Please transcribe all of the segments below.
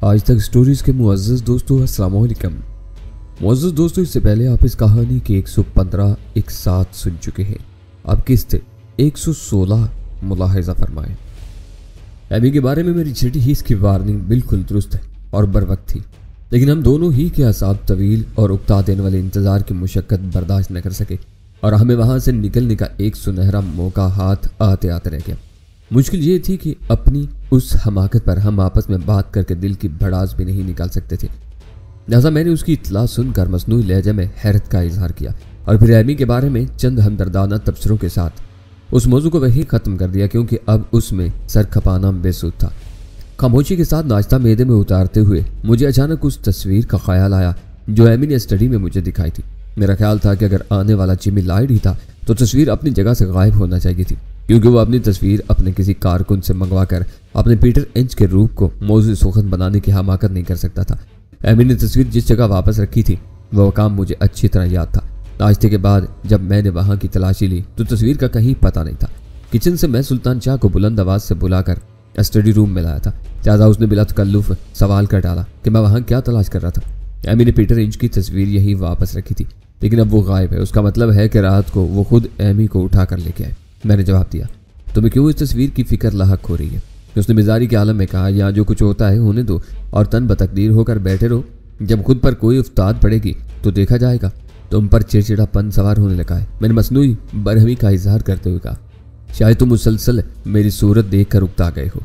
आज तक स्टोरीज के मुअज़्ज़ज़ दोस्तों, अस्सलाम वालेकुम। मुअज़्ज़ज़ दोस्तों, इससे पहले आप इस कहानी के 115 एक साथ सुन चुके हैं। अब किस्त 116 मुलाहिज़ा फरमाएं। एबी के बारे में मेरी छठी ही इसकी वार्निंग बिल्कुल दुरुस्त है और बर वक्त थी, लेकिन हम दोनों ही के असाब तवील और उकता देने वाले इंतजार की मुशक्कत बर्दाश्त न कर सके और हमें वहां से निकलने का एक सुनहरा मौका हाथ आते आते रह गया। मुश्किल ये थी कि अपनी उस हमाकत पर हम आपस में बात करके दिल की भड़ास भी नहीं निकाल सकते थे। लिहाजा मैंने उसकी इत्तला सुनकर मसनूई लहजे में हैरत का इजहार किया और फिर एमी के बारे में चंद हमदर्दाना तबसरों के साथ उस मौजू को वहीं ख़त्म कर दिया, क्योंकि अब उसमें सर खपाना बेसुध था। खामोशी के साथ नाश्ता मैदे में उतारते हुए मुझे अचानक उस तस्वीर का ख्याल आया जो एमी ने स्टडी में मुझे दिखाई थी। मेरा ख्याल था कि अगर आने वाला जिमी लाइड ही था तो तस्वीर अपनी जगह से गायब होना चाहिए थी, क्योंकि वो अपनी तस्वीर अपने किसी कारकुन से मंगवा कर अपने पीटर इंच के रूप को मौजूद सुखन बनाने की हमाकत नहीं कर सकता था। एमी ने तस्वीर जिस जगह वापस रखी थी वह काम मुझे अच्छी तरह याद था। नाश्ते के बाद जब मैंने वहां की तलाशी ली तो तस्वीर का कहीं पता नहीं था। किचन से मैं सुल्तान शाह को बुलंद आवाज से बुलाकर स्टडी रूम में लाया था। लिहाजा उसने बिला तकल्लुफ सवाल कर डाला कि मैं वहां क्या तलाश कर रहा था। एमी ने पीटर इंच की तस्वीर यही वापस रखी थी, लेकिन अब वो गायब है। उसका मतलब है कि रात को वो खुद एमी को उठा कर लेके आए। मैंने जवाब दिया, तुम्हें क्यों इस तस्वीर की फिक्र लाहक हो रही है? उसने मिजारी के आलम में कहा, यहाँ जो कुछ होता है होने दो और तन बतकदीर होकर बैठे रहो। जब खुद पर कोई उफ्ताद पड़ेगी तो देखा जाएगा। तुम पर चिड़चिड़ापन सवार होने लगा है। मैंने मसनूई बरहमी का इजहार करते हुए कहा, शायद तुम मुसलसल मेरी सूरत देख कर उकता गए हो।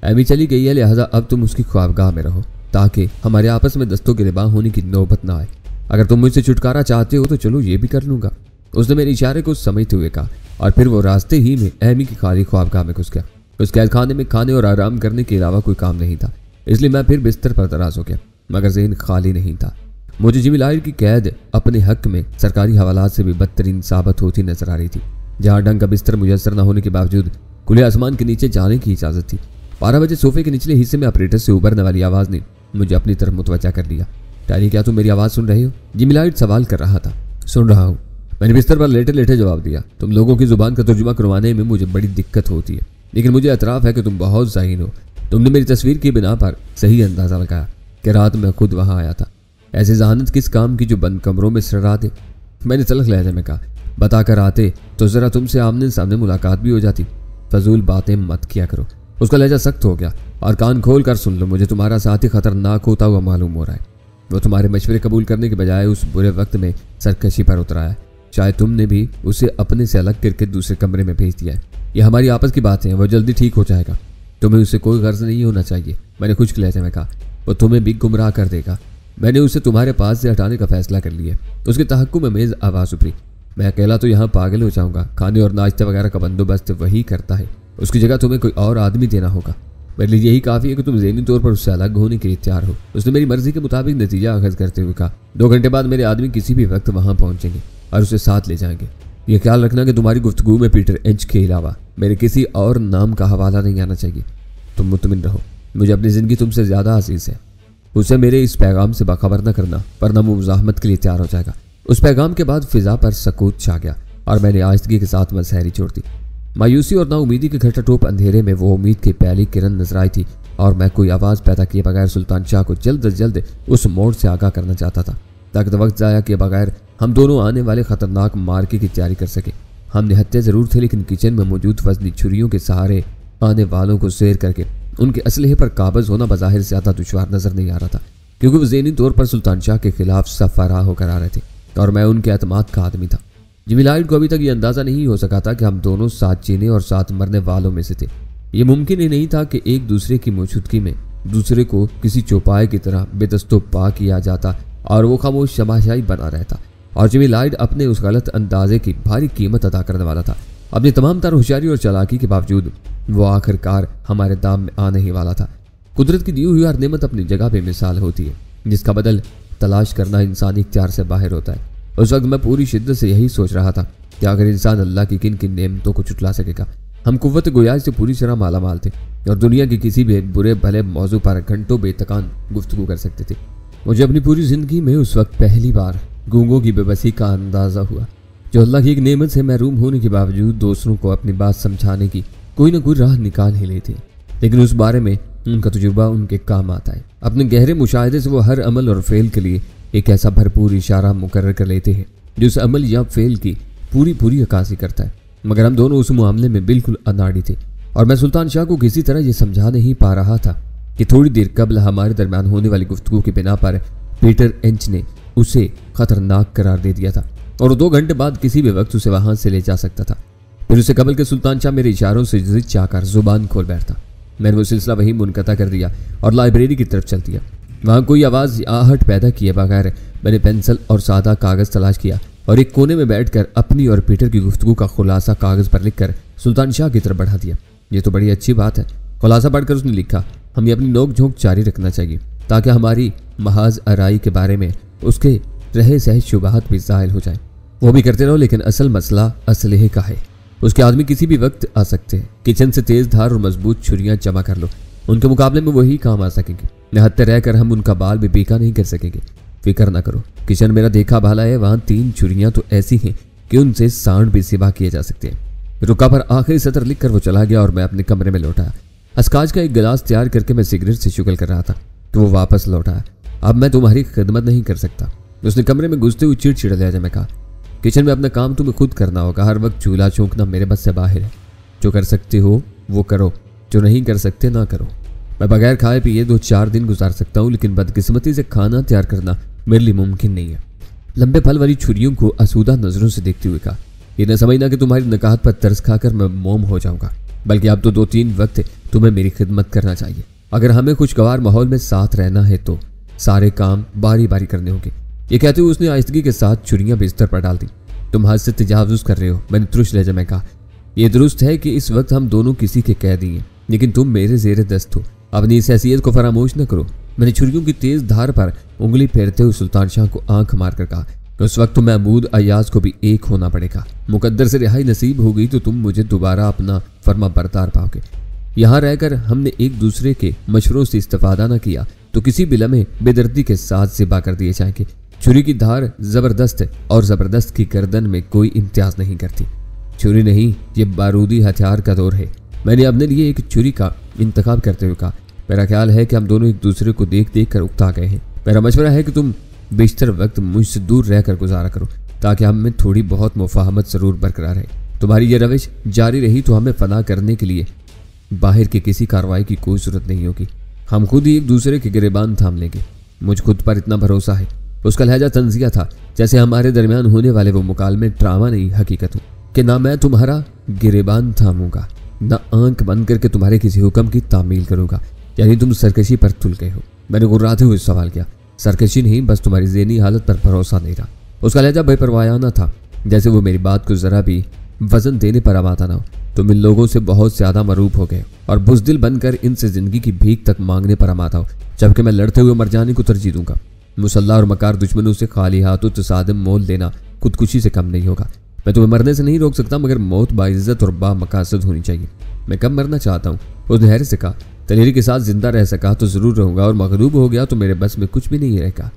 एमी चली गई है, लिहाजा अब तुम उसकी ख्वाबगाह में रहो ताकि हमारे आपस में दस्तों के रिबाह होने की नौबत ना आए। अगर तुम मुझसे छुटकारा चाहते हो तो चलो ये भी कर लूंगा। उसने मेरे इशारे को समझते हुए कहा और फिर वो रास्ते ही में एमी की खाली ख्वाबगाह में घुस गया। उस कैद खाने में खाने और आराम करने के अलावा कोई काम नहीं था, इसलिए मैं फिर बिस्तर पर दराज हो गया, मगर ज़हन खाली नहीं था। मुझे जिमी लाइड की कैद अपने हक में सरकारी हवालात से भी बदतरीन साबित होती नजर आ रही थी। जहां ढंग का बिस्तर मुयसर न होने के बावजूद खुले आसमान के नीचे जाने की इजाजत थी। 12 बजे सोफे के निचले हिस्से में ऑपरेटर से उभरने वाली आवाज ने मुझे अपनी तरफ मुतवज्जा कर लिया। टैनी, क्या तुम मेरी आवाज सुन रहे हो? जिमी लाइड सवाल कर रहा था। सुन रहा हूँ, मैंने बिस्तर पर लेटे लेटे जवाब दिया। तुम लोगों की जुबान का तर्जुमा करवाने में मुझे बड़ी दिक्कत होती है, लेकिन मुझे एतराफ़ है कि तुम बहुत ज़हीन हो। तुमने मेरी तस्वीर की बिना पर सही अंदाज़ा लगाया कि रात में खुद वहाँ आया था। ऐसी जहानत किस काम की जो बंद कमरों में सरा दे? मैंने तलख लहजे में कहा, बताकर आते तो ज़रा तुमसे आमने सामने मुलाकात भी हो जाती। फजूल बातें मत किया करो। उसका लहजा सख्त हो गया। और कान खोल कर सुन लो, मुझे तुम्हारा साथी खतरनाक होता हुआ मालूम हो रहा है। वो तुम्हारे मशवरे कबूल करने के बजाय उस बुरे वक्त में सरकशी पर उतरा है। शायद तुमने भी उसे अपने से अलग करके दूसरे कमरे में भेज दिया है। यह हमारी आपस की बातें हैं, वो जल्दी ठीक हो जाएगा। तुम्हें उससे कोई गर्ज नहीं होना चाहिए। मैंने खुश्क लहजे में कहा, वो तुम्हें भी गुमराह कर देगा। मैंने उसे तुम्हारे पास से हटाने का फैसला कर लिया। उसके तहक्कुम में मेज़ आवाज़ उभरी, मैं अकेला तो यहाँ पागल हो जाऊंगा। खाने और नाश्ते वगैरह का बंदोबस्त वही करता है, उसकी जगह तुम्हें कोई और आदमी देना होगा। मेरे लिए यही काफ़ी है कि तुम ज़हनी तौर पर उससे अलग होने के लिए तैयार हो। उसने मेरी मर्जी के मुताबिक नतीजा अखज़ करते हुए कहा, 2 घंटे बाद मेरे आदमी किसी भी वक्त वहाँ पहुँचेंगे और उसे साथ ले जाएंगे। यह ख्याल रखना कि तुम्हारी गुफ्तगू में पीटर इंच के अलावा मेरे किसी और नाम का हवाला नहीं आना चाहिए। तुम मुतमिन रहो, मुझे अपनी ज़िंदगी तुमसे ज़्यादा अजीज़ है। उसे मेरे इस पैगाम से बाखबर न करना, वरना वो मुज़ाहमत के लिए तैयार हो जाएगा। उस पैगाम के बाद फिजा पर सकूत छा गया और मैंने आहिस्तगी के साथ मसहरी छोड़ दी। मायूसी और नाउमीदी के घटा टोप अंधेरे में वो उम्मीद की पहली किरण नजर आई थी और मैं कोई आवाज़ पैदा किए बगैर सुल्तान शाह को जल्द अज जल्द उस मोड़ से आगाह करना चाहता था, ताकि वक्त ज़ाया किए बगैर हम दोनों आने वाले खतरनाक मार्के की तैयारी कर सके। हम निहत्ते ज़रूर थे, लेकिन किचन में मौजूद वजनी छुरियों के सहारे आने वालों को सैर करके उनके असलहे पर काबज होना बज़ाहिर ज़्यादा दुश्वार नजर नहीं आ रहा था, क्योंकि वो ज़हनी तौर पर सुल्तान शाह के खिलाफ सफ़ारा होकर आ रहे थे और मैं उनके एतमाद का आदमी था। जिमी लाइड को अभी तक ये अंदाज़ा नहीं हो सका था कि हम दोनों साथ जीने और साथ मरने वालों में से थे। ये मुमकिन ही नहीं था कि एक दूसरे की मौजूदगी में दूसरे को किसी चौपाए की तरह बेदस्तो पा किया जाता और वो खामोश शमाशाई बना रहता, और जिमी लाइड अपने उस गलत अंदाजे की भारी कीमत अदा करने वाला था। अपनी तमाम तर होशियारी और चालाकी के बावजूद वो आखिरकार हमारे दाम में आने ही वाला था। कुदरत की दी हुई हर नेमत अपनी जगह पे मिसाल होती है, जिसका बदल तलाश करना इंसानी इख्तियार से बाहर होता है। उस वक्त मैं पूरी शिद्दत से यही सोच रहा था कि अगर इंसान अल्लाह की किन किन नेमतों को चुटला सकेगा। हम कुव्वत गोयाज से पूरी तरह माला माल थे और दुनिया की किसी भी बुरे भले मौजू पर घंटों बेतकान गुफ्तगू कर सकते थे। मुझे अपनी पूरी ज़िंदगी में उस वक्त पहली बार गूंगों की बेबसी का अंदाज़ा हुआ, जो अल्लाह की एक नेमत से महरूम होने के बावजूद दूसरों को अपनी बात समझाने की कोई ना कोई राह निकाल ही लेते, लेकिन उस बारे में उनका तजुर्बा उनके काम आता है। अपने गहरे मुशाहिदे से वो हर अमल और फेल के लिए एक ऐसा भरपूर इशारा मुकर्रर कर लेते हैं जो उस अमल या फेल की पूरी अक्कासी करता है। मगर हम दोनों उस मामले में बिल्कुल अनाड़ी थे और मैं सुल्तान शाह को किसी तरह ये समझा नहीं पा रहा था कि थोड़ी देर कबल हमारे दरमियान होने वाली गुफ्तगू की बिना पर पीटर एंच ने उसे खतरनाक करार दे दिया था और 2 घंटे बाद किसी भी वक्त उसे वहां से ले जा सकता था। फिर उसे कबल के सुल्तान शाह मेरे इशारों से जिद चाहकर जुबान खोल बैठता। मैंने वो सिलसिला वहीं मुनक़ता कर दिया और लाइब्रेरी की तरफ चल दिया। वहां कोई आवाज़ आहट पैदा किए बगैर मैंने पेंसिल और सादा कागज़ तलाश किया और एक कोने में बैठकर अपनी और पीटर की गुफ्तगू का खुलासा कागज़ पर लिखकर सुल्तान शाह की तरफ बढ़ा दिया। ये तो बड़ी अच्छी बात है। खुलासा पढ़कर उसने लिखा, हमें अपनी नोक झोंक जारी रखना चाहिए ताकि हमारी महाज आराई के बारे में उसके रहे सहज शुबहात भी ज़ाहिल हो जाए। वो भी करते रहो, लेकिन असल मसला असलहे का है। उसके आदमी किसी भी वक्त आ सकते हैं। किचन से तेज धार और मजबूत छुरियां जमा कर लो, उनके मुकाबले में वही काम आ सकेंगे। निहत्ते रहकर हम उनका बाल भी बेका नहीं कर सकेंगे। फिक्र ना करो, किचन मेरा देखा भाला है, वहां 3 छुरियां तो ऐसी हैं कि उनसे सांड भी सिवा किए जा सकते हैं। रुका पर आखिरी सत्र लिखकर वो चला गया और मैं अपने कमरे में लौटा। अस्काज का एक गिलास तैयार करके मैं सिगरेट से शुगल कर रहा था तो वो वापस लौटा। अब मैं तुम्हारी खिदमत नहीं कर सकता, उसने कमरे में घुसते हुए चिड़चिड़ा लिया। मैं कहा, किचन में अपना काम तुम्हें खुद करना होगा। हर वक्त चूल्हा चौंकना मेरे बस से बाहर है। जो कर सकते हो वो करो, जो नहीं कर सकते ना करो। मैं बगैर खाए पिए 2-4 दिन गुजार सकता हूँ, लेकिन बदकिस्मती से खाना तैयार करना मेरे लिए मुमकिन नहीं है। लंबे फल वाली छुरियों को आसूदा नजरों से देखते हुए कहा, ये न समझना कि तुम्हारी नकाहत पर तरस खाकर मैं मोम हो जाऊंगा, बल्कि अब तो 2-3 वक्त तुम्हें मेरी खिदमत करना चाहिए। अगर हमें खुशगवार माहौल में साथ रहना है तो सारे काम बारी बारी करने होंगे। ये कहते हुए उसने आहिस्तगी के साथ छुरियां बिस्तर पर डाल दी। तुम हद से तजावुज़ कर रहे हो, मैंने तुरुश लहजे में कहा। यह दुरुस्त है कि इस वक्त हम दोनों किसी के कैदी हैं, लेकिन तुम मेरे जेर दस्त हो। अपनी इस हैसियत को फरामोश न करो। मैंने छुरियों की तेज धार पर उंगली फेरते हुए सुल्तान शाह को आंख मारकर कहा, उस वक्त तो महमूद अयाज को भी एक होना पड़ेगा। मुकद्दर से रिहाई नसीब हो गई तो तुम मुझे दोबारा अपना फर्मा बरदार पाओगे। यहाँ रहकर हमने एक दूसरे के मशवरों से इस्तेफादा न किया तो किसी भी लम्हे बेदर्दी के साथ ज़िबा कर दिए जाएंगे। छुरी की धार जबरदस्त है और जबरदस्त की गर्दन में कोई इम्तियाज नहीं करती। छुरी नहीं, ये बारूदी हथियार का दौर है। मैंने अपने लिए एक छुरी का इंतखाब करते हुए कहा, मेरा ख्याल है कि हम दोनों एक दूसरे को देख देख कर उकता गए हैं। मेरा मशवरा है कि तुम बेशतर वक्त मुझसे दूर रहकर गुजारा करो ताकि हम में थोड़ी बहुत मुफाहमत जरूर बरकरार रहे। तुम्हारी ये रविश जारी रही तो हमें फना करने के लिए बाहर की किसी कार्रवाई की कोई जरूरत नहीं होगी। हम खुद ही एक दूसरे के गिरेबान थाम लेंगे। मुझ खुद पर इतना भरोसा है। उसका लहजा तंजिया था, जैसे हमारे दरमियान होने वाले वो मुकालमे ड्रामा नहीं हकीकत हो कि ना मैं तुम्हारा गिरेबान थामूंगा, ना आंख बंद करके तुम्हारे किसी हुक्म की तामील करूंगा। यानी तुम सरकशी पर तुल गए हो। मैंने गुर्राते हुए सवाल किया। सरकशी नहीं, बस तुम्हारी ज़हनी हालत पर भरोसा नहीं रहा। उसका लहजा बेपरवायाना था, जैसे वो मेरी बात को जरा भी वजन देने पर आमादा ना हो। तुम इन लोगों से बहुत ज्यादा मरूब हो गए और बुजदिल बनकर इनसे जिंदगी की भीख तक मांगने पर आमादा हो, जबकि मैं लड़ते हुए मर जाने को तरजीह दूंगा। मुसल्ला और मकार दुश्मनों से खाली हाथों तसादम मोल लेना खुदकुशी से कम नहीं होगा। मैं तुम्हें मरने से नहीं रोक सकता, मगर मौत बाइज्जत और बामकासद होनी चाहिए। मैं कब मरना चाहता हूँ? उसने हैरत से कहा। तलेरी के साथ जिंदा रह सका तो जरूर रहूंगा, और मगलूब हो गया तो मेरे बस में कुछ भी नहीं रहेगा।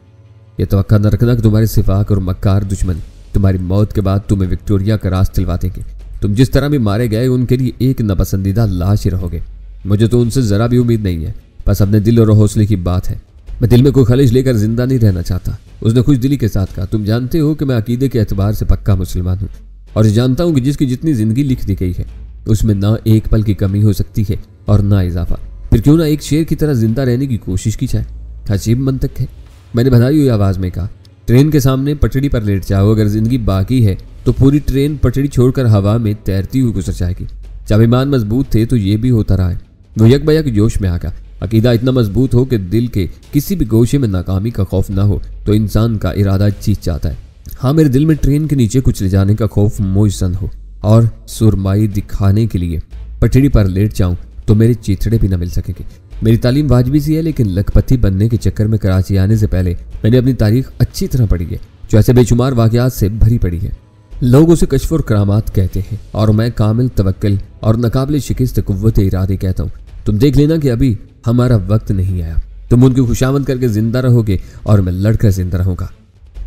यह तवक्का न रखना कि तुम्हारे सिफाक और मक्कार दुश्मन तुम्हारी मौत के बाद तुम्हें विक्टोरिया का रास दिलवा देंगे। तुम जिस तरह भी मारे गए उनके लिए एक नापसंदीदा लाश ही रहोगे। मुझे तो उनसे जरा भी उम्मीद नहीं है, बस अपने दिल और हौसले की बात है। मैं दिल में कोई खलिश लेकर जिंदा नहीं रहना चाहता। उसने खुश दिली के साथ कहा, तुम जानते हो कि मैं अकीदे के एतबार से पक्का मुसलमान हूँ, और जानता हूँ कि जिसकी जितनी जिंदगी लिख दी गई है उसमें ना एक पल की कमी हो सकती है और ना इजाफा। फिर क्यों ना एक शेर की तरह जिंदा रहने की कोशिश की जाए। अजीब मंतक है। मैंने बधाई हुई आवाज़ में कहा, ट्रेन के सामने पटड़ी पर लेट जाओ। अगर जिंदगी बाकी है तो पूरी ट्रेन पटड़ी छोड़कर हवा में तैरती हुई गुजर जाएगी। जब ईमान मजबूत थे तो ये भी होता रहा है। वो यकबयक जोश में आ गया। अकीदा इतना मजबूत हो कि दिल के किसी भी गोशे में नाकामी का खौफ ना हो तो इंसान का इरादा चीज जाता है। हाँ, मेरे दिल में ट्रेन के नीचे कुछ ले जाने का खौफ मोजसन हो और सुरमाई दिखाने के लिए पटड़ी पर लेट जाऊं तो मेरे चीथड़े भी न मिल सकेंगे। मेरी तालीम वाजबी सी है, लेकिन लखपति बनने के चक्कर में कराची आने से पहले मैंने अपनी तारीख अच्छी तरह पढ़ी है, जो ऐसे बेशुमार वाकयात से भरी पड़ी है। लोग उसे कश्फ और करामात कहते हैं और मैं कामिल तवक्कुल और नाकाबिल शिकस्त कुव्वत इरादे कहता हूँ। तुम देख लेना कि अभी हमारा वक्त नहीं आया। तुम उनकी खुशामद करके जिंदा रहोगे और मैं लड़कर जिंदा रहूंगा।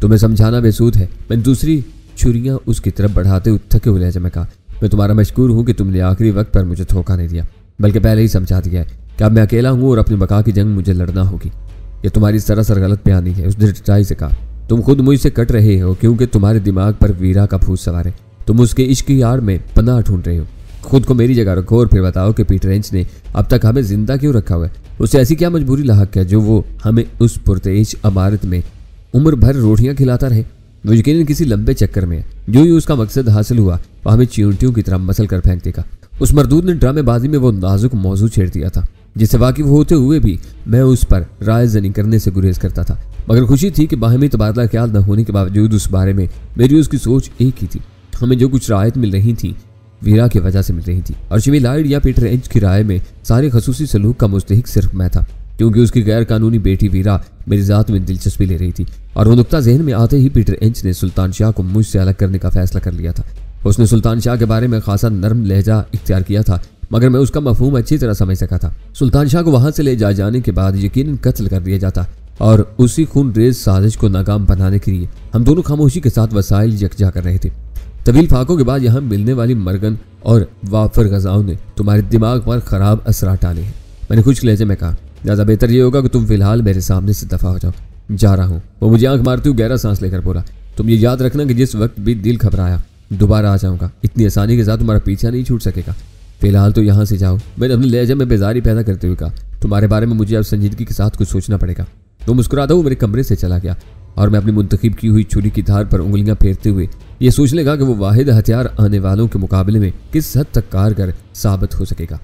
तुम्हें समझाना बेसूद है। मैंने दूसरी छुरियां उसकी तरफ बढ़ाते हुए थके हुए लहजे में कहा, मैं तुम्हारा मशकूर हूं कि तुमने आखिरी वक्त पर मुझे धोखा नहीं दिया, बल्कि पहले ही समझा दिया है कि अब मैं अकेला हूं और अपनी बका की जंग मुझे लड़ना होगी। ये तुम्हारी सरासर गलत बयानी है, उसने सच्चाई से कहा। तुम खुद मुझसे कट रहे हो क्योंकि तुम्हारे दिमाग पर वीरा का भूत सवार है। तुम उसके इश्क की आड़ में पनाह ढूंढ रहे हो। खुद को मेरी जगह रखो और फिर बताओ कि पीटर एंच ने अब तक हमें जिंदा क्यों रखा हुआ है। उसे ऐसी क्या मजबूरी लाहक है जो वो हमें उस पुरतेज इमारत में उम्र भर रोटियां खिलाता रहे। वो यकीनन किसी लंबे चक्कर में है। जो ही उसका मकसद हासिल हुआ वो हमें चींटियों की तरह मसल कर फेंक देगा। उस मरदूद ने ड्रामेबाजी में वो नाजुक मौजू छेड़ दिया था जिससे वाकिफ होते हुए भी मैं उस पर राय जनी करने से गुरेज करता था। मगर खुशी थी कि बाहमी तबादला ख्याल न होने के बावजूद उस बारे में मेरी उसकी सोच एक ही थी। हमें जो कुछ रायत मिल रही थी वीरा की वजह से मिल रही थी और जिमी लॉयड या पीटर एंच की राय में सारे खसूसी सलूक का मुस्तहिक सिर्फ मैं था, क्योंकि उसकी गैर कानूनी बेटी वीरा मेरी जात में दिलचस्पी ले रही थी। और वो नुक्ता जहन में आते ही पीटर एंच ने सुल्तान शाह को मुझसे अलग करने का फैसला कर लिया था। उसने सुल्तान शाह के बारे में खासा नर्म लहजा इख्तियार किया था, मगर मैं उसका मफहूम अच्छी तरह समझ सका था। सुल्तान शाह को वहां से ले जाने के बाद यकीनन कत्ल कर दिया जाता और उसी खून रेज साजिश को नाकाम बनाने के लिए हम दोनों खामोशी के साथ वसाइल यकजा कर रहे थे। तवील फाकों के बाद यहाँ मिलने वाली मरगन और वाफर गजाओं ने तुम्हारे दिमाग पर खराब असरात डाले हैं। मैंने खुश लहजे में कहा, ज़्यादा बेहतर ये होगा कि तुम फिलहाल मेरे सामने से दफा हो जाओ। जा रहा हूँ। वो मुझे आंख मारते हुए गहरा सांस लेकर बोला, तुम ये याद रखना कि जिस वक्त भी दिल घबराया दोबारा आ जाऊंगा। इतनी आसानी के साथ तुम्हारा पीछा नहीं छूट सकेगा। फिलहाल तो यहाँ से जाओ। मैंने अपने लहजे में बेजारी पैदा करते हुए कहा, तुम्हारे बारे में मुझे अब संजीदगी के साथ कुछ सोचना पड़ेगा। वो मुस्कुराता हुआ मेरे कमरे से चला गया और मैं अपनी मुंतखब की हुई छुरी की धार पर उंगलियां फेरते हुए ये सोच लेगा कि वो वाहिद हथियार आने वालों के मुकाबले में किस हद तक कारगर साबित हो सकेगा।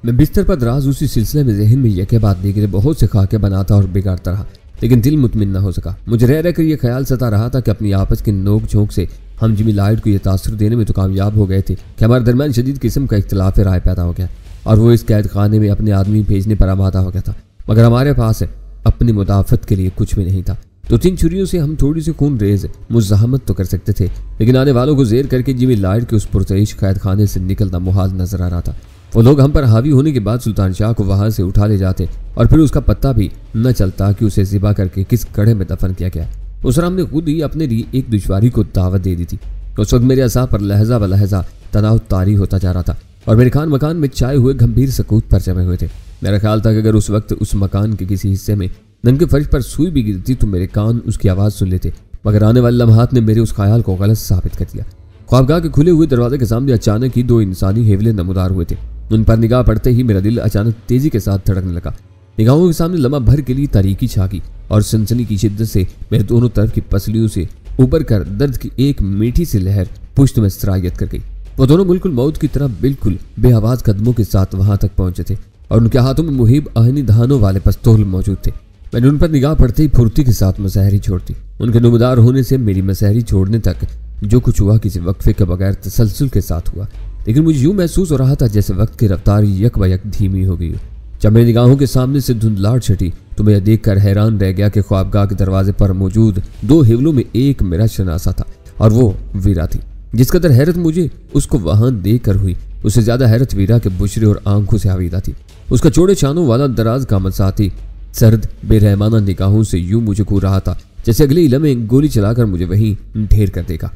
मैं बिस्तर पर दराज उसी सिलसिले में जहन में यके बाद देखे बहुत से खाके बनाता और बिगाड़ता रहा, लेकिन दिल मुतमिन न हो सका। मुझे रह रहकर यह ख्याल सता रहा था कि अपनी आपस की नोक झोंक से हम जिमी लॉयड को यह तासुर देने में तो कामयाब हो गए थे कि हमारे दरमियान शदीद किस्म का इख्तिलाफ राय पैदा हो गया और वो इस कैद खाने में अपने आदमी भेजने पर आमादा हो गया था। मगर हमारे पास अपनी मुदाफत के लिए कुछ भी नहीं था। तो 3 छुरियों से हम थोड़ी सी खून रेज मुज़ाहमत तो कर सकते थे, लेकिन आने वालों को जेर करके जिमी लॉयड के उस पुरतईश कैद खाने से निकलना मुहाल नजर आ रहा था। वो लोग हम पर हावी होने के बाद सुल्तान शाह को वहां से उठा ले जाते और फिर उसका पत्ता भी न चलता कि उसे ज़िबा करके किस कड़े में दफन किया गया। उस राम ने खुद ही अपने लिए एक दुश्वारी को दावत दे दी थी। उस वक्त मेरे असाब पर लहजा व लहजा तनाव तारी होता जा रहा था और मेरे खान मकान में छाए हुए गंभीर सकूत पर जमे हुए थे। मेरा ख्याल था कि अगर उस वक्त उस मकान के किसी हिस्से में नंगे फर्श पर सुई भी गिरती तो मेरे कान उसकी आवाज़ सुन लेते, मगर आने वाले लम्हात ने मेरे उस ख्याल को गलत साबित कर दिया। ख्वाबगाह के खुले हुए दरवाजे के सामने अचानक ही 2 इंसानी हेवले नमूदार हुए थे। उन पर निगाह पड़ते ही मेरा दिल अचानक तेजी के साथ धड़कने लगा। निगाहों के सामने लम्हा भर के लिए तारीकी छा गई और सनसनी की शिद्दत से मेरे दोनों तरफ की पसलियों से उबर कर दर्द की एक मीठी सी लहर पुश्त में सरायत कर गई। वो दोनों बिल्कुल मौत की तरह बिल्कुल बेआवाज कदमों के साथ वहां तक पहुंचे थे और उनके हाथों में मुहिब आहनी धानों वाले पिस्तौल मौजूद थे। मैंने उन पर निगाह पड़ते ही फुर्ती के साथ मसहरी छोड़ दी। उनके नमदार होने से मेरी मसहरी छोड़ने तक जो कुछ हुआ किसी वक्फे के बगैर तसलसल के साथ हुआ, लेकिन मुझे यूं महसूस हो रहा था जैसे वक्त की रफ्तार यक ब यक धीमी हो गई हो। जब मेरी निगाहों के सामने से धुंधलाहट छटी तो मैं यह देखकर हैरान रह गया कि ख्वाबगाह के दरवाजे पर मौजूद 2 हिवलों में एक मेरा शनासा था और वो वीरा थी। जिस कदर हैरत मुझे उसको वहां देख कर हुई, उससे ज्यादा हैरत वीरा के बुशरे और आंखों से आवीदा थी। उसका चौड़े शानों वाला दराज कामत साथी सर्द बेरहमाना निगाहों से यूं मुझे घूर रहा था जैसे अगले इलम में गोली चलाकर मुझे वहीं ढेर कर देगा।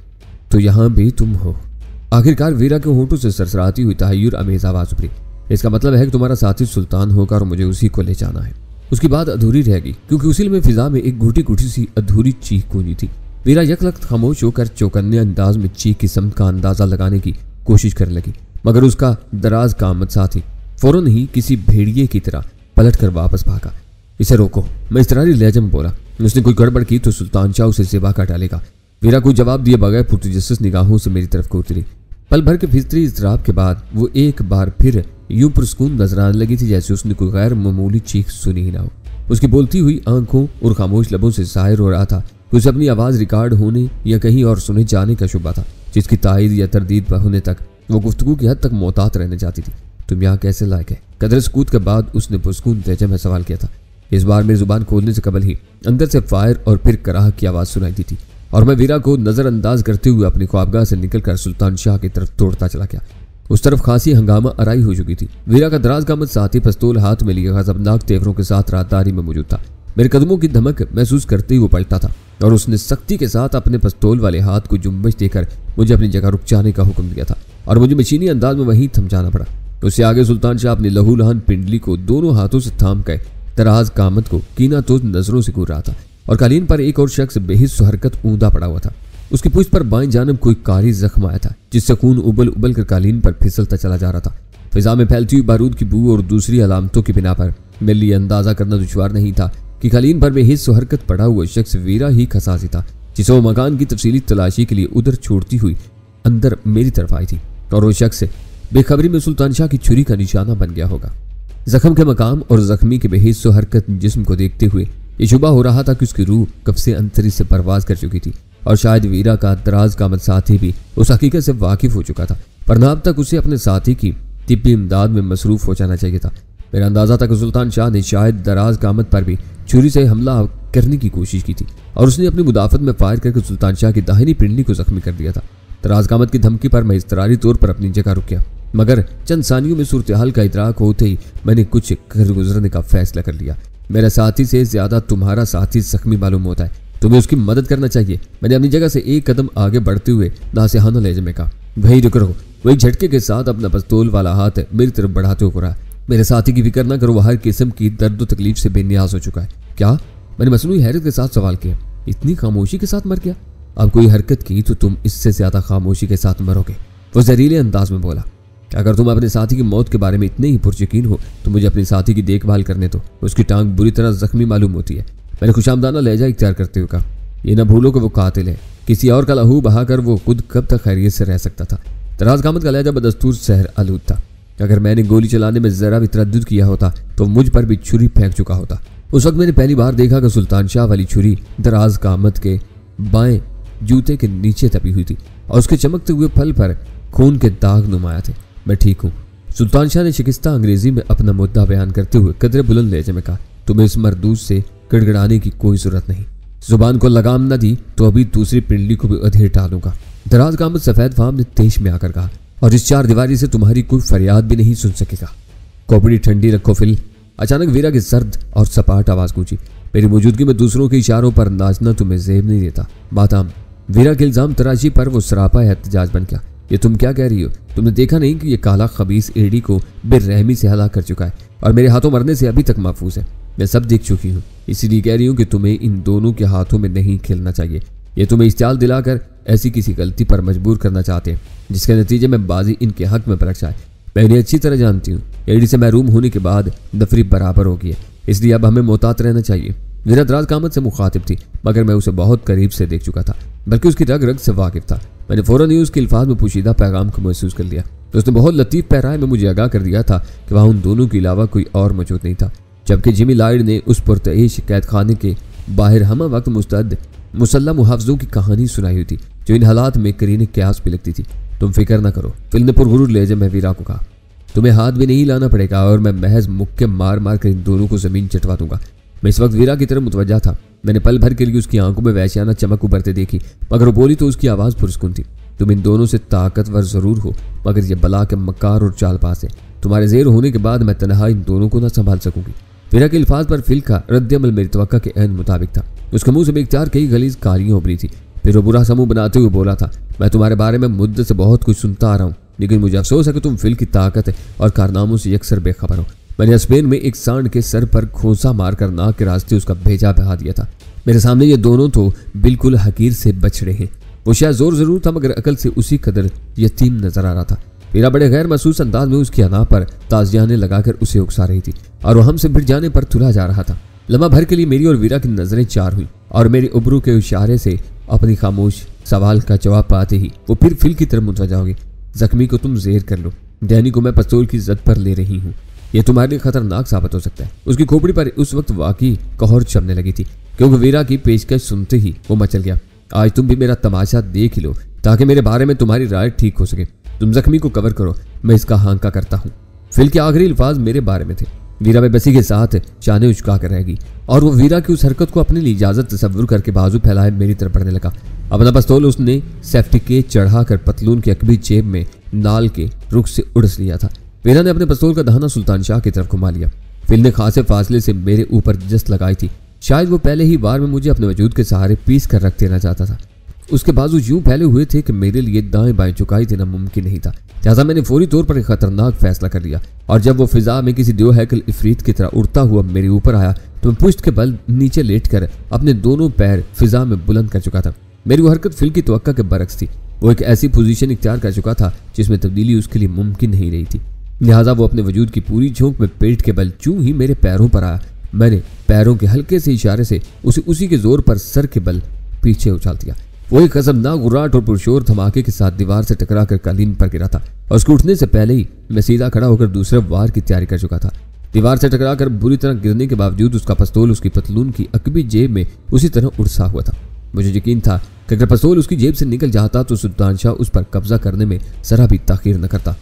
तो यहाँ भी तुम हो। आखिरकार वीरा के होंठों से सरसराती हुई तहय्युर अमेज आवाज उभरी। इसका मतलब है कि तुम्हारा साथी सुल्तान होगा और मुझे उसी को ले जाना है। उसकी बात अधूरी रह गई क्योंकि उसी में फिजा में एक घुटी घुटी सी अधूरी चीख गूंजी थी। वीरा यकलख्त खामोश होकर चौकन्ने अंदाज में चीख की समत का अंदाजा लगाने की कोशिश करने लगी, मगर उसका दराज कामत साथी फौरन ही किसी भेड़िए की तरह पलट कर वापस भागा। इसे रोको, मैं इसरारी लहजे में बोला। उसने कोई गड़बड़ की तो सुल्तान शाह उसे ज़िबा कर डालेगा। वीरा को जवाब दिए बगैर पुरतजस्सिस निगाहों से मेरी तरफ को उतरी। पल भर के फितरी इज़राब के बाद वो एक बार फिर यूं पुरस्कून नजर आने लगी थी जैसे उसने कोई गैर मामूली चीख सुनी ही ना हो। उसकी बोलती हुई आंखों और खामोश लबों से जाहिर हो रहा था कि उसे अपनी आवाज़ रिकॉर्ड होने या कहीं और सुने जाने का शुबा था, जिसकी तायद या तरदीद होने तक वो गुफ्तगू की हद तक मोहतात रहने जाती थी। तुम यहाँ कैसे लायक है? कदर सकूत के बाद उसने पुरस्कून लहजे में सवाल किया था। इस बार मेरी जुबान खोलने से कबल ही अंदर से फायर और फिर कराह की आवाज़ सुनाई दी थी और मैं वीरा को नज़रअंदाज करते हुए अपनी ख्वाबगाह से निकलकर सुल्तान शाह की तरफ दौड़ता चला गया। उस तरफ खासी हंगामा अराई हो चुकी थी। वीरा का दराज कामत साथी पिस्तौल हाथ में लिए गजबनाक तेवरों के साथ राहदारी में मौजूद था। मेरे कदमों की धमक महसूस करते ही वो पलटा था और उसने सख्ती के साथ अपने पिस्तौल वाले हाथ को जुम्बश देकर मुझे अपनी जगह रुक जाने का हुक्म दिया था और मुझे मशीनी अंदाज में वहीं थम जाना पड़ा। उससे आगे सुल्तान शाह अपनी लहूलहान पिंडली को दोनों हाथों से थाम कर दराज कामत को कीना तो नजरों से घूर रहा था और कालीन पर एक और शख्स बेहिस्स हरकत ऊंधा पड़ा हुआ था। उसकी पूंछ पर बाएं जानब कोई कारी जख्म आया था जिससे खून उबल उबल कर कालीन पर फिसलता चला जा रहा था। फिजा में फैलती हुई बारूद की बू और दूसरी अलामतों की बिना पर मेरे लिए अंदाजा करना दुश्वार नहीं था कि कालीन पर बेहिस्स हरकत पड़ा हुआ शख्स वीरा ही खसासी था जिसे वो मकान की तफसीली तलाशी के लिए उधर छोड़ती हुई अंदर मेरी तरफ आई थी और वो शख्स बेखबरी में सुल्तान शाह की छुरी का निशाना बन गया होगा। जख्म के मकाम और जख्मी के बेहिस्स हरकत जिस्म को देखते हुए ये शुबा हो रहा था कि उसकी रूह कब से अंतरी से परवाज कर चुकी थी और शायद वीरा का दराज कामत साथी भी उस हकीकत से वाकिफ हो चुका था, वरना अब तक उसे अपने साथी की तिब्बी इमदाद में मसरूफ हो जाना चाहिए था। मेरा अंदाजा था कि सुल्तान शाह ने शायद दराज कामत पर भी छुरी से हमला करने की कोशिश की थी और उसने अपनी मुदाफत में फायर करके सुल्तान शाह की दाहिनी पिंडली को जख्मी कर दिया था। दराज कामत की धमकी पर मैं इस्तरारी तौर पर अपनी जगह रुक गया, मगर चंद सानियों में सूरत हाल का इदराक होते ही मैंने कुछ कर गुजरने का फैसला कर लिया। मेरा साथी से ज्यादा तुम्हारा साथी जख्मी मालूम होता है, तुम्हें उसकी मदद करना चाहिए। मैंने अपनी जगह से एक कदम आगे बढ़ते हुए नासिहाना लहजे में कहा। वही रुक रहो। वही झटके के साथ अपना पिस्तौल वाला हाथ मेरी तरफ बढ़ाते हुए रहा। मेरे साथी की फिक्र न करो, वह हर किस्म की दर्द तकलीफ से बेनियाज हो चुका है। क्या? मैंने मसनूई हैरत के साथ सवाल किया। इतनी खामोशी के साथ मर गया? अब कोई हरकत की तो तुम इससे ज्यादा खामोशी के साथ मरोगे, वो जहरीले अंदाज में बोला। अगर तुम अपने साथी की मौत के बारे में इतने ही पुरयकीन हो तो मुझे अपने साथी की देखभाल करने दो। उसकी टांग बुरी तरह जख्मी मालूम होती है। मैंने खुशामदाना लहजा इख्तियार करते हुए कहा। ये न भूलो कि वो कातिल है, किसी और का लहू बहाकर वो खुद कब तक खैरियत से रह सकता था। दराज कामत का लहजा बदस्तूर सहर आलूद था। अगर मैंने गोली चलाने में जरा भी तरद्दुद किया होता तो मुझ पर भी छुरी फेंक चुका होता। उस वक्त मैंने पहली बार देखा कि सुल्तान शाह वाली छुरी दराज कामत के बाएं जूते के नीचे दबी हुई थी और उसके चमकते हुए फल पर खून के दाग नुमाया थे। मैं ठीक हूँ, सुल्तान शाह ने शिकस्ता अंग्रेजी में अपना मुद्दा बयान करते हुए कदरे बुलंद लहजे में कहा। तुम्हें इस मरदूस से गड़गड़ाने की कोई जरूरत नहीं। जुबान को लगाम न दी तो अभी दूसरी पिंडली को भी अधेर डालूंगा। दराज कामत सफेद फाम ने तेज में आकर कहा, और इस चार दीवारी से तुम्हारी कोई फरियाद भी नहीं सुन सकेगा। खोपड़ी ठंडी रखो फिल। अचानक वीरा की सर्द और सपाट आवाज गूंजी। मेरी मौजूदगी में दूसरों के इशारों पर नाचना तुम्हें जेब नहीं देता। बाताम। वीरा के इल्जाम तराशी पर वो सरापा एहतजाज बन गया। ये तुम क्या कह रही हो? तुमने देखा नहीं कि ये काला खबीस एडी को बेरहमी से हलाक कर चुका है और मेरे हाथों मरने से अभी तक महफूज है। मैं सब देख चुकी हूँ, इसीलिए कह रही हूँ कि तुम्हें इन दोनों के हाथों में नहीं खेलना चाहिए। ये तुम्हें इस्तेमाल दिलाकर ऐसी किसी गलती पर मजबूर करना चाहते हैं जिसके नतीजे में बाजी इनके हक में पलट जाए। मैं इन्हें अच्छी तरह जानती हूँ। एडी से महरूम होने के बाद दफरी बराबर हो गई है, इसलिए अब हमें मोहतात रहना चाहिए। वीरा दराज कामत से मुखातिब थी, मगर मैं उसे बहुत करीब से देख चुका था, बल्कि उसकी रग रग से वाकिफ था। मैंने फौरन ही उसके अल्फाज में पोशीदा पैगाम को महसूस कर लिया। तो उसने बहुत लतीफ पैराए में मुझे आगाह कर दिया था कि वहाँ उन दोनों के अलावा कोई और मौजूद नहीं था, जबकि जिमी लाइड ने उस पुरतईश कैद खाने के बाहर हम वक्त मुस्तद मुसल्लम मुहाफ़िज़ों की कहानी सुनाई हुई थी जो इन हालात में करीने क्यास भी लगती थी। तुम फिक्र न करो, फिल ने पुरगुरूर लहजे में वीरा को कहा। तुम्हें हाथ भी नहीं लाना पड़ेगा और मैं महज मुक्के मार मार कर इन दोनों को जमीन चटवा दूंगा। मैं इस वक्त वीरा की तरफ मुतवज्जा था। मैंने पल भर के लिए उसकी आंखों में वैश्याना चमक उभरते देखी, मगर वो बोली तो उसकी आवाज़ पुरस्कुन थी। तुम इन दोनों से ताकतवर जरूर हो, मगर ये बला के मक्कार और चालबाज है। तुम्हारे जेर होने के बाद मैं तनहा इन दोनों को न संभाल सकूंगी। वीरा के अल्फाज पर फिल का रद्दअमल मेरी तवक्का के ऐन मुताबिक था। उसके मुंह से बेख्तियार कई गलीज कालियां उभरी थी। फिर वो बुरा समूह बनाते हुए बोला था, मैं तुम्हारे बारे में मुद्दत से बहुत कुछ सुनता आ रहा हूँ, लेकिन मुझे अफसोस है कि तुम फिल की ताकत और कारनामों से अक्सर बेखबर हो। मैंने स्पेन में एक सांड के सर पर खोसा मारकर नाक के रास्ते उसका भेजा बहा दिया था। मेरे सामने ये दोनों तो बिल्कुल हकीर से बच रहे हैं। वो शायद जोर जरूर था, मगर अकल से उसी कदर यतीम नजर आ रहा था। वीरा बड़े गैर महसूस अंदाज में उसकी अना पर ताजियाने लगाकर उसे उकसा रही थी और वो हमसे भिड़ जाने पर तुला जा रहा था। लम्हा भर के लिए मेरी और वीरा की नजरें चार हुई और मेरे उबरू के इशारे से अपनी खामोश सवाल का जवाब पाते ही वो फिर फिल की तरफ मुतवज्जा होगी। जख्मी को तुम जेर कर लो, डैनी को मैं पिस्तौल की जद पर ले रही हूँ। यह तुम्हारे लिए खतरनाक साबित हो सकता है। उसकी खोपड़ी पर उस वक्त वाकई कहर चमने लगी थी, क्योंकि वीरा की पेशकश सुनते ही वो मचल गया। आज तुम भी मेरा तमाशा देख ही लो, ताकि मेरे बारे में तुम्हारी राय ठीक हो सके। तुम जख्मी को कवर करो, मैं इसका हांका करता हूँ। फिल के आखिरी अल्फाज मेरे बारे में थे। वीरा बेबसी के साथ चाने उचका कर रहेगी और वो वीरा की उस हरकत को अपने लिए इजाजत तस्वुर करके बाजू फैलाए मेरी तरफ बढ़ने लगा। अपना पिस्तौल उसने सेफ्टी केस चढ़ाकर पतलून की अकबी जेब में नाल के रुख से उड़स लिया था। वीरा ने अपने पिस्तौल का दहाना सुल्तान शाह की तरफ घुमा लिया। फिल ने खासे फासले से मेरे ऊपर जस्त लगाई थी। शायद वो पहले ही बार में मुझे अपने वजूद के सहारे पीस कर रख देना चाहता था। उसके बाजू यूं फैले हुए थे कि मेरे लिए दाएं बाएं झुकाई देना मुमकिन नहीं था। लिहाजा मैंने फौरी तौर पर एक खतरनाक फैसला कर लिया और जब वो फिजा में किसी दो हैकल इफरीत की तरह उड़ता हुआ मेरे ऊपर आया तो मैं पुश्त के बल नीचे लेटकर अपने दोनों पैर फिजा में बुलंद कर चुका था। मेरी वो हरकत फिल की तवक्का के बरक्स थी। वो एक ऐसी पोजीशन इख्तियार कर चुका था जिसमें तब्दीली उसके लिए मुमकिन नहीं रही थी। लिहाजा वो अपने वजूद की पूरी झोंक में पेट के बल चूं ही मेरे पैरों पर आया, मैंने पैरों के हल्के से इशारे से उसे उसी के जोर पर सर के बल पीछे उछाल दिया। वो एक खतरनाक गुर्राहट और पुरशोर धमाके के साथ दीवार से टकरा कर कालीन पर गिरा था और उसके उठने से पहले ही मैं सीधा खड़ा होकर दूसरे वार की तैयारी कर चुका था। दीवार से टकरा कर बुरी तरह गिरने के बावजूद उसका पिस्तौल उसकी पतलून की अकबी जेब में उसी तरह उड़सा हुआ था। मुझे यकीन था कि अगर पिस्तौल उसकी जेब से निकल जाता तो सुल्तान शाह उस पर कब्जा करने में जरा भी ताखीर न करता।